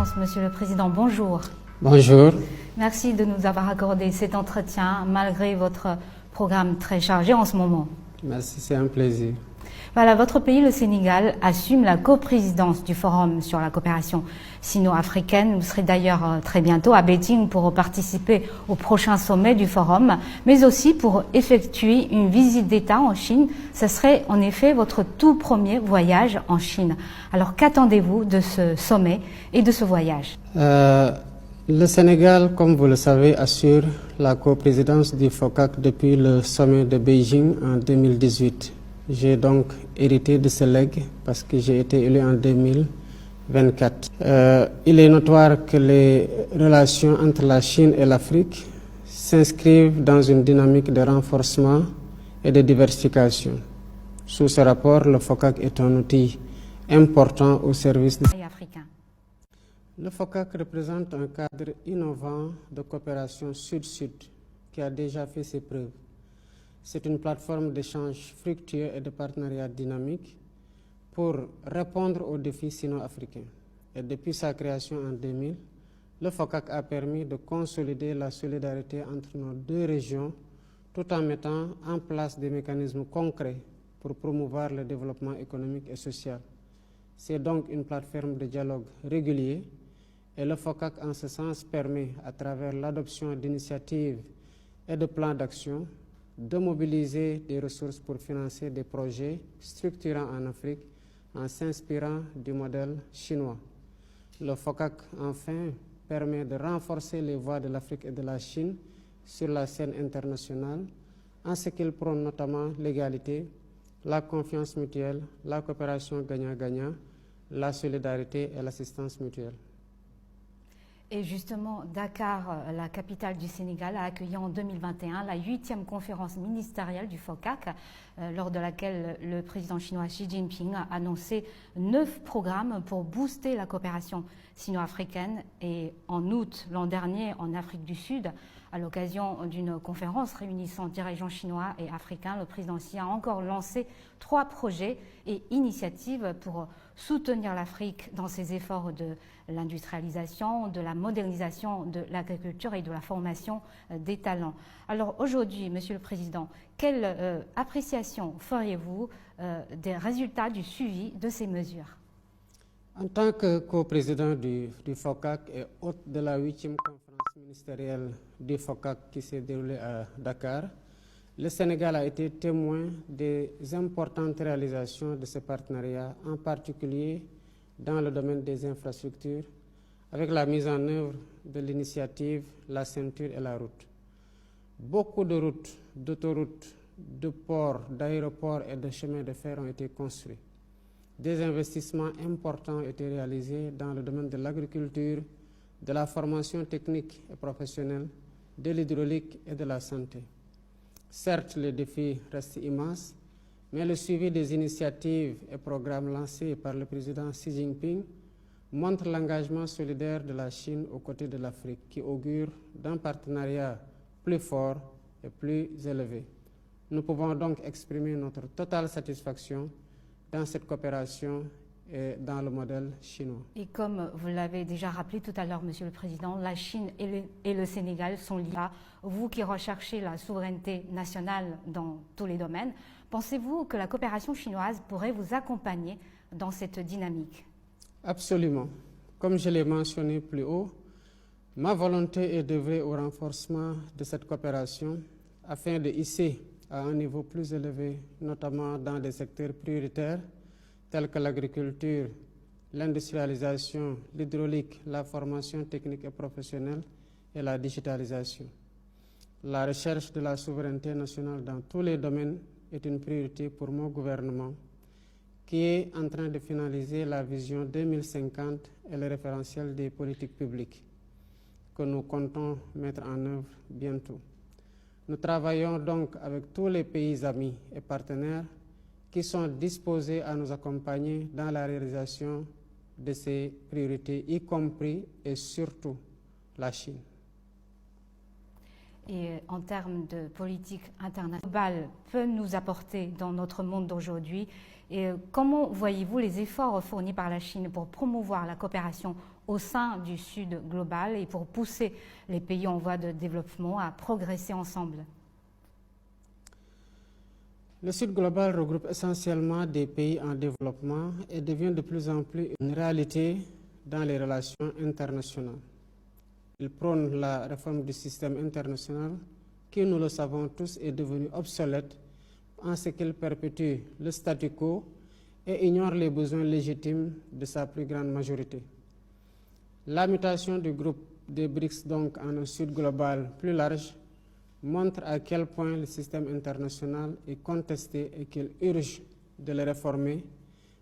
Excellence, Monsieur le Président, bonjour. Bonjour. Merci de nous avoir accordé cet entretien malgré votre programme très chargé en ce moment. Merci, c'est un plaisir. Voilà, votre pays, le Sénégal, assume la coprésidence du Forum sur la coopération sino-africaine. Vous serez d'ailleurs très bientôt à Beijing pour participer au prochain sommet du Forum, mais aussi pour effectuer une visite d'État en Chine. Ce serait en effet votre tout premier voyage en Chine. Alors qu'attendez-vous de ce sommet et de ce voyage? Le Sénégal, comme vous le savez, assure la coprésidence du FOCAC depuis le sommet de Beijing en 2018. J'ai donc hérité de ce legs parce que j'ai été élu en 2024. Il est notoire que les relations entre la Chine et l'Afrique s'inscrivent dans une dynamique de renforcement et de diversification. Sous ce rapport, le FOCAC est un outil important au service des Africains. Le FOCAC représente un cadre innovant de coopération sud-sud qui a déjà fait ses preuves. C'est une plateforme d'échange fructueux et de partenariat dynamique pour répondre aux défis sino-africains. Et depuis sa création en 2000, le FOCAC a permis de consolider la solidarité entre nos deux régions tout en mettant en place des mécanismes concrets pour promouvoir le développement économique et social. C'est donc une plateforme de dialogue régulier et le FOCAC en ce sens permet, à travers l'adoption d'initiatives et de plans d'action, de mobiliser des ressources pour financer des projets structurants en Afrique en s'inspirant du modèle chinois. Le FOCAC, enfin, permet de renforcer les voix de l'Afrique et de la Chine sur la scène internationale en ce qu'il prône notamment l'égalité, la confiance mutuelle, la coopération gagnant-gagnant, la solidarité et l'assistance mutuelle. Et justement, Dakar, la capitale du Sénégal, a accueilli en 2021 la 8e conférence ministérielle du FOCAC, lors de laquelle le président chinois Xi Jinping a annoncé 9 programmes pour booster la coopération sino-africaine. Et en août l'an dernier, en Afrique du Sud, à l'occasion d'une conférence réunissant dirigeants chinois et africains, le président Xi a encore lancé 3 projets et initiatives pour soutenir l'Afrique dans ses efforts de l'industrialisation, de la modernisation de l'agriculture et de la formation des talents. Alors aujourd'hui, Monsieur le Président, quelle appréciation feriez-vous des résultats du suivi de ces mesures? En tant que coprésident du FOCAC et hôte de la 8e conférence ministérielle du FOCAC qui s'est déroulée à Dakar, le Sénégal a été témoin des importantes réalisations de ce partenariat, en particulier dans le domaine des infrastructures, avec la mise en œuvre de l'initiative La Ceinture et la Route. Beaucoup de routes, d'autoroutes, de ports, d'aéroports et de chemins de fer ont été construits. Des investissements importants ont été réalisés dans le domaine de l'agriculture, de la formation technique et professionnelle, de l'hydraulique et de la santé. Certes, les défis restent immenses, mais le suivi des initiatives et programmes lancés par le président Xi Jinping montre l'engagement solidaire de la Chine aux côtés de l'Afrique, qui augure d'un partenariat plus fort et plus élevé. Nous pouvons donc exprimer notre totale satisfaction dans cette coopération et dans le modèle chinois. Et comme vous l'avez déjà rappelé tout à l'heure, Monsieur le Président, la Chine et le Sénégal sont liés. Vous qui recherchez la souveraineté nationale dans tous les domaines, pensez-vous que la coopération chinoise pourrait vous accompagner dans cette dynamique? Absolument. Comme je l'ai mentionné plus haut, ma volonté est d'œuvrer au renforcement de cette coopération afin de hisser à un niveau plus élevé, notamment dans des secteurs prioritaires tels que l'agriculture, l'industrialisation, l'hydraulique, la formation technique et professionnelle et la digitalisation. La recherche de la souveraineté nationale dans tous les domaines est une priorité pour mon gouvernement, qui est en train de finaliser la vision 2050 et le référentiel des politiques publiques, que nous comptons mettre en œuvre bientôt. Nous travaillons donc avec tous les pays amis et partenaires qui sont disposés à nous accompagner dans la réalisation de ces priorités, y compris et surtout la Chine. et en termes de politique internationale peut nous apporter dans notre monde d'aujourd'hui? Et comment voyez-vous les efforts fournis par la Chine pour promouvoir la coopération au sein du Sud global et pour pousser les pays en voie de développement à progresser ensemble? Le Sud global regroupe essentiellement des pays en développement et devient de plus en plus une réalité dans les relations internationales. Il prône la réforme du système international qui, nous le savons tous, est devenu obsolète en ce qu'il perpétue le statu quo et ignore les besoins légitimes de sa plus grande majorité. La mutation du groupe des BRICS donc en un Sud global plus large montre à quel point le système international est contesté et qu'il urge de le réformer,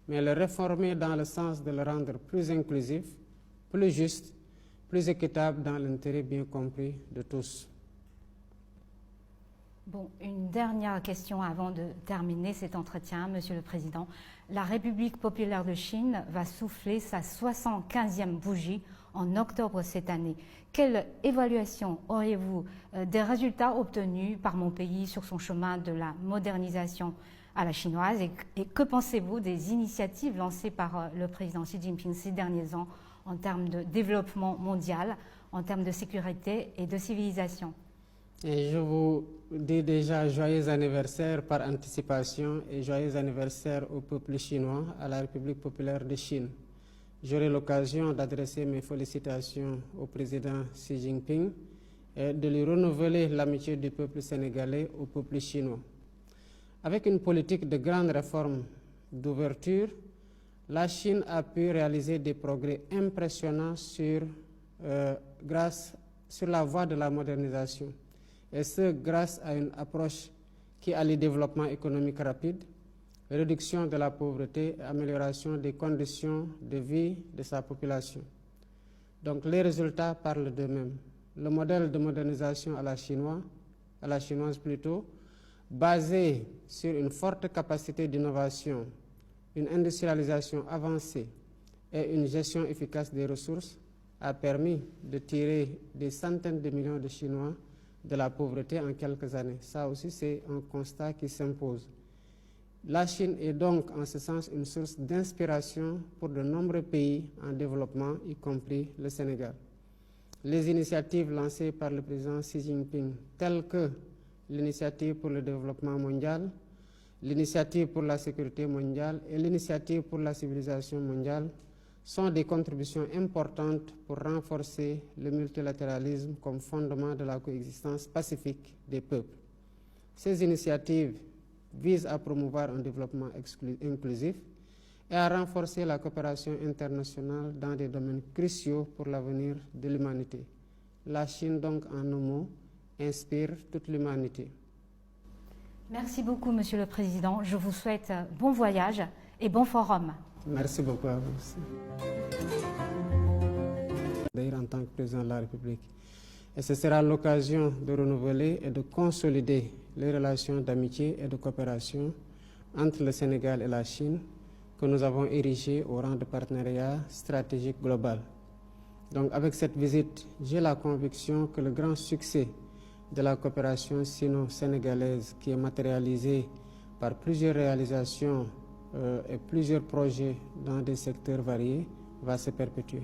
mais le réformer dans le sens de le rendre plus inclusif, plus juste, plus équitable dans l'intérêt bien compris de tous. Bon, une dernière question avant de terminer cet entretien, Monsieur le Président. La République populaire de Chine va souffler sa 75e bougie en octobre cette année. Quelle évaluation auriez-vous des résultats obtenus par mon pays sur son chemin de la modernisation à la chinoise et que pensez-vous des initiatives lancées par le président Xi Jinping ces derniers ans en termes de développement mondial, en termes de sécurité et de civilisation? Et je vous dis déjà joyeux anniversaire par anticipation et joyeux anniversaire au peuple chinois, à la République populaire de Chine. J'aurai l'occasion d'adresser mes félicitations au président Xi Jinping et de lui renouveler l'amitié du peuple sénégalais au peuple chinois. Avec une politique de grandes réformes d'ouverture, la Chine a pu réaliser des progrès impressionnants sur la voie de la modernisation. Et ce, grâce à une approche qui allie développement économique rapide, réduction de la pauvreté et amélioration des conditions de vie de sa population. Donc les résultats parlent d'eux-mêmes. Le modèle de modernisation à la chinoise plutôt, basé sur une forte capacité d'innovation, une industrialisation avancée et une gestion efficace des ressources, a permis de tirer des centaines de millions de Chinois de la pauvreté en quelques années. Ça aussi, c'est un constat qui s'impose. La Chine est donc, en ce sens, une source d'inspiration pour de nombreux pays en développement, y compris le Sénégal. Les initiatives lancées par le président Xi Jinping, telles que l'initiative pour le développement mondial, l'initiative pour la sécurité mondiale et l'initiative pour la civilisation mondiale, sont des contributions importantes pour renforcer le multilatéralisme comme fondement de la coexistence pacifique des peuples. Ces initiatives visent à promouvoir un développement inclusif et à renforcer la coopération internationale dans des domaines cruciaux pour l'avenir de l'humanité. La Chine, donc, en un mot, inspire toute l'humanité. Merci beaucoup, Monsieur le Président. Je vous souhaite bon voyage et bon forum. Merci beaucoup à vous aussi. D'ailleurs, en tant que président de la République. Et ce sera l'occasion de renouveler et de consolider les relations d'amitié et de coopération entre le Sénégal et la Chine que nous avons érigées au rang de partenariat stratégique global. Donc, avec cette visite, j'ai la conviction que le grand succès de la coopération sino-sénégalaise, qui est matérialisée par plusieurs réalisations et plusieurs projets dans des secteurs variés, va se perpétuer.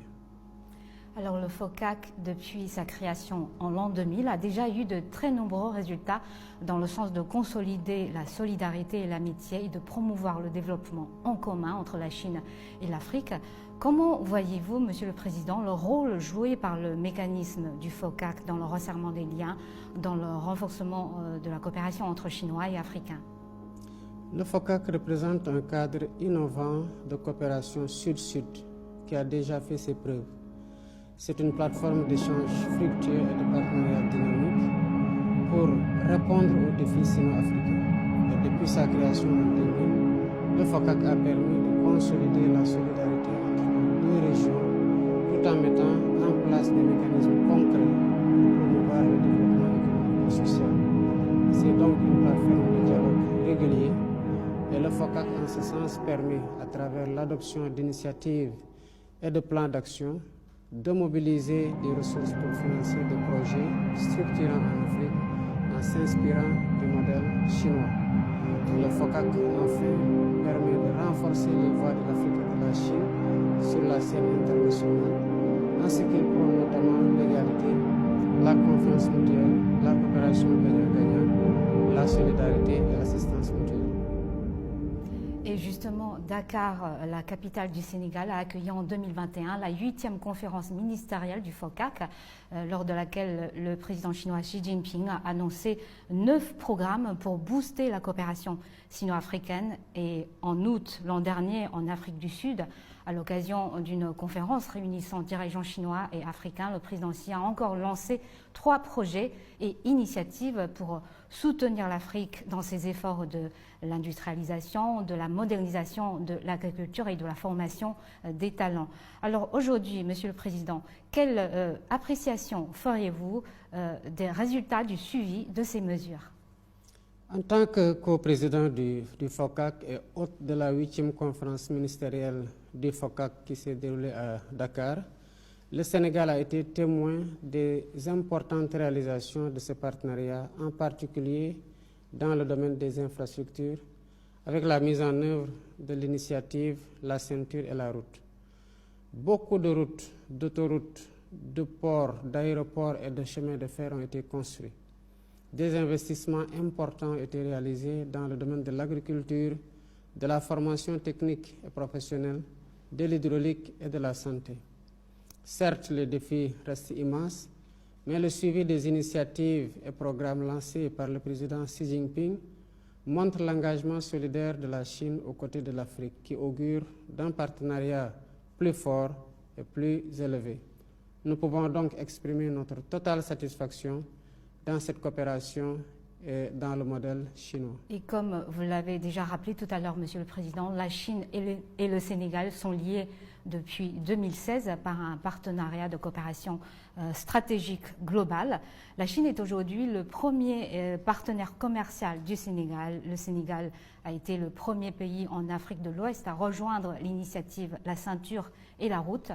Alors le FOCAC, depuis sa création en l'an 2000, a déjà eu de très nombreux résultats dans le sens de consolider la solidarité et l'amitié et de promouvoir le développement en commun entre la Chine et l'Afrique. Comment voyez-vous, Monsieur le Président, le rôle joué par le mécanisme du FOCAC dans le resserrement des liens, dans le renforcement de la coopération entre Chinois et Africains? Le FOCAC représente un cadre innovant de coopération sud-sud qui a déjà fait ses preuves. C'est une plateforme d'échange fructueux et de partenariat dynamique pour répondre aux défis sino-africains. Et depuis sa création en 2000, le FOCAC a permis de consolider la solidarité entre nos deux régions tout en mettant en place des mécanismes concrets pour promouvoir le développement économique et social. C'est donc une plateforme de dialogue régulier et le FOCAC en ce sens permet, à travers l'adoption d'initiatives et de plans d'action, de mobiliser des ressources pour financer des projets structurants en Afrique en s'inspirant du modèle chinois. Le FOCAC, enfin, permet de renforcer les voix de l'Afrique et de la Chine sur la scène internationale, en ce qu'il prône notamment l'égalité, la confiance mutuelle, la coopération gagnant-gagnant, la solidarité et l'assistance mutuelle. Et justement, Dakar, la capitale du Sénégal, a accueilli en 2021 la 8e conférence ministérielle du FOCAC, lors de laquelle le président chinois Xi Jinping a annoncé 9 programmes pour booster la coopération sino-africaine. Et en août l'an dernier, en Afrique du Sud, à l'occasion d'une conférence réunissant dirigeants chinois et africains, le président Xi a encore lancé 3 projets et initiatives pour soutenir l'Afrique dans ses efforts de l'industrialisation, de la modernisation de l'agriculture et de la formation des talents. Alors aujourd'hui, Monsieur le Président, quelle appréciation feriez-vous des résultats du suivi de ces mesures? En tant que co-président du FOCAC et hôte de la 8e conférence ministérielle du FOCAC qui s'est déroulée à Dakar, le Sénégal a été témoin des importantes réalisations de ce partenariat, en particulier dans le domaine des infrastructures, avec la mise en œuvre de l'initiative La Ceinture et la Route. Beaucoup de routes, d'autoroutes, de ports, d'aéroports et de chemins de fer ont été construits. Des investissements importants ont été réalisés dans le domaine de l'agriculture, de la formation technique et professionnelle, de l'hydraulique et de la santé. Certes, les défis restent immenses, mais le suivi des initiatives et programmes lancés par le président Xi Jinping montre l'engagement solidaire de la Chine aux côtés de l'Afrique, qui augure d'un partenariat plus fort et plus élevé. Nous pouvons donc exprimer notre totale satisfaction dans cette coopération et dans le modèle chinois. Et comme vous l'avez déjà rappelé tout à l'heure, Monsieur le Président, la Chine et le Sénégal sont liés depuis 2016 par un partenariat de coopération stratégique global. La Chine est aujourd'hui le premier partenaire commercial du Sénégal. Le Sénégal a été le premier pays en Afrique de l'Ouest à rejoindre l'initiative La Ceinture et la Route.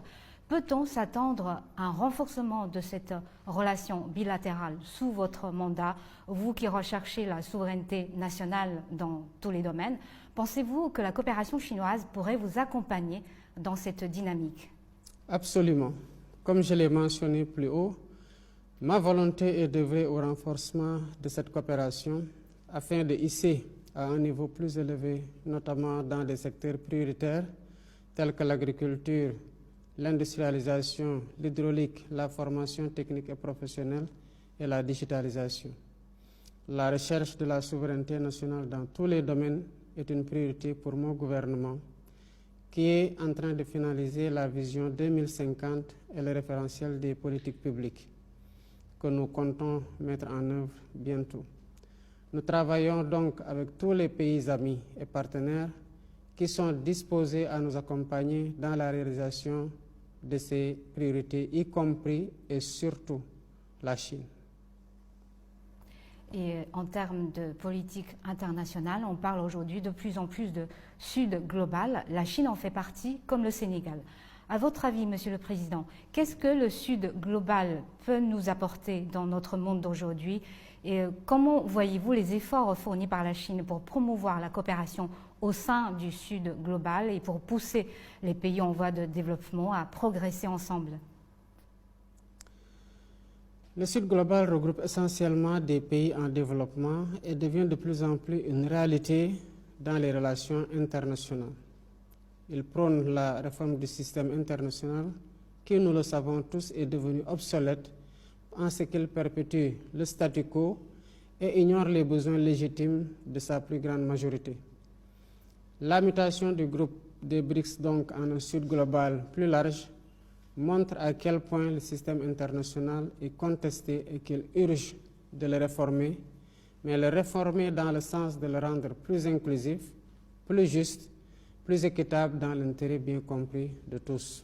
Peut-on s'attendre à un renforcement de cette relation bilatérale sous votre mandat, vous qui recherchez la souveraineté nationale dans tous les domaines? Pensez-vous que la coopération chinoise pourrait vous accompagner dans cette dynamique? Absolument. Comme je l'ai mentionné plus haut, ma volonté est d'œuvrer au renforcement de cette coopération afin de hisser à un niveau plus élevé, notamment dans des secteurs prioritaires tels que l'agriculture, l'industrialisation, l'hydraulique, la formation technique et professionnelle et la digitalisation. La recherche de la souveraineté nationale dans tous les domaines est une priorité pour mon gouvernement, qui est en train de finaliser la vision 2050 et le référentiel des politiques publiques que nous comptons mettre en œuvre bientôt. Nous travaillons donc avec tous les pays amis et partenaires qui sont disposés à nous accompagner dans la réalisation de ces priorités, y compris et surtout la Chine. Et en termes de politique internationale, on parle aujourd'hui de plus en plus de Sud global. La Chine en fait partie, comme le Sénégal. À votre avis, Monsieur le Président, qu'est-ce que le Sud global peut nous apporter dans notre monde d'aujourd'hui? Et comment voyez-vous les efforts fournis par la Chine pour promouvoir la coopération au sein du Sud global et pour pousser les pays en voie de développement à progresser ensemble? Le Sud global regroupe essentiellement des pays en développement et devient de plus en plus une réalité dans les relations internationales. Il prône la réforme du système international qui, nous le savons tous, est devenu obsolète en ce qu'il perpétue le statu quo et ignore les besoins légitimes de sa plus grande majorité. La mutation du groupe des BRICS donc en un Sud global plus large montre à quel point le système international est contesté et qu'il urge de le réformer, mais le réformer dans le sens de le rendre plus inclusif, plus juste, plus équitable dans l'intérêt bien compris de tous.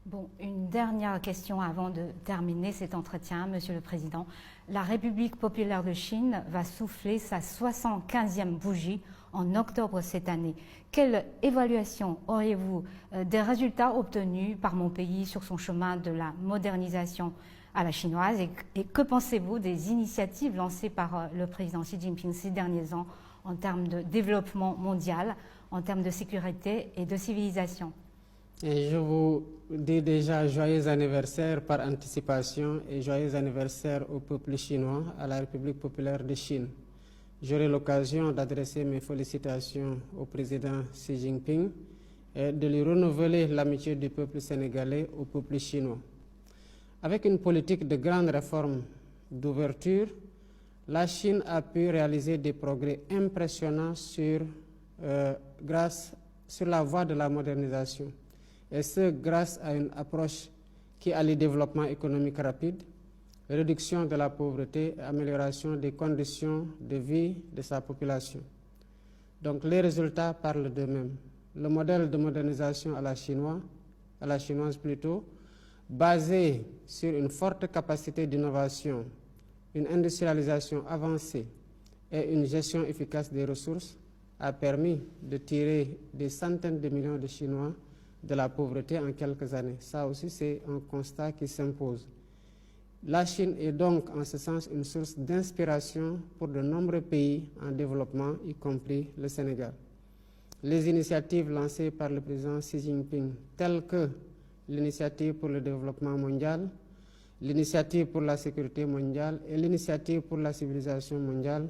Bon, une dernière question avant de terminer cet entretien, Monsieur le Président. La République populaire de Chine va souffler sa 75e bougie en octobre cette année. Quelle évaluation auriez-vous des résultats obtenus par mon pays sur son chemin de la modernisation à la chinoise et que pensez-vous des initiatives lancées par le président Xi Jinping ces derniers ans en termes de développement mondial, en termes de sécurité et de civilisation? Et je vous dis déjà joyeux anniversaire par anticipation et joyeux anniversaire au peuple chinois, à la République populaire de Chine. J'aurai l'occasion d'adresser mes félicitations au président Xi Jinping et de lui renouveler l'amitié du peuple sénégalais au peuple chinois. Avec une politique de grandes réformes d'ouverture, la Chine a pu réaliser des progrès impressionnants sur la voie de la modernisation. Et ce, grâce à une approche qui allie développement économique rapide, réduction de la pauvreté et amélioration des conditions de vie de sa population. Donc les résultats parlent d'eux-mêmes. Le modèle de modernisation à la chinoise plutôt, basé sur une forte capacité d'innovation, une industrialisation avancée et une gestion efficace des ressources, a permis de tirer des centaines de millions de Chinois de la pauvreté en quelques années. Ça aussi, c'est un constat qui s'impose. La Chine est donc, en ce sens, une source d'inspiration pour de nombreux pays en développement, y compris le Sénégal. Les initiatives lancées par le président Xi Jinping, telles que l'initiative pour le développement mondial, l'initiative pour la sécurité mondiale et l'initiative pour la civilisation mondiale,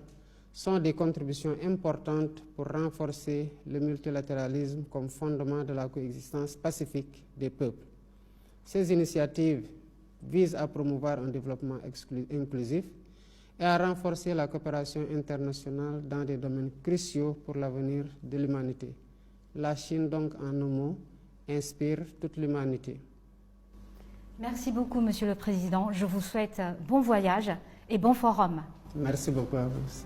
sont des contributions importantes pour renforcer le multilatéralisme comme fondement de la coexistence pacifique des peuples. Ces initiatives visent à promouvoir un développement inclusif et à renforcer la coopération internationale dans des domaines cruciaux pour l'avenir de l'humanité. La Chine, donc, en un mot, inspire toute l'humanité. Merci beaucoup, Monsieur le Président. Je vous souhaite bon voyage et bon forum. Merci beaucoup à vous aussi.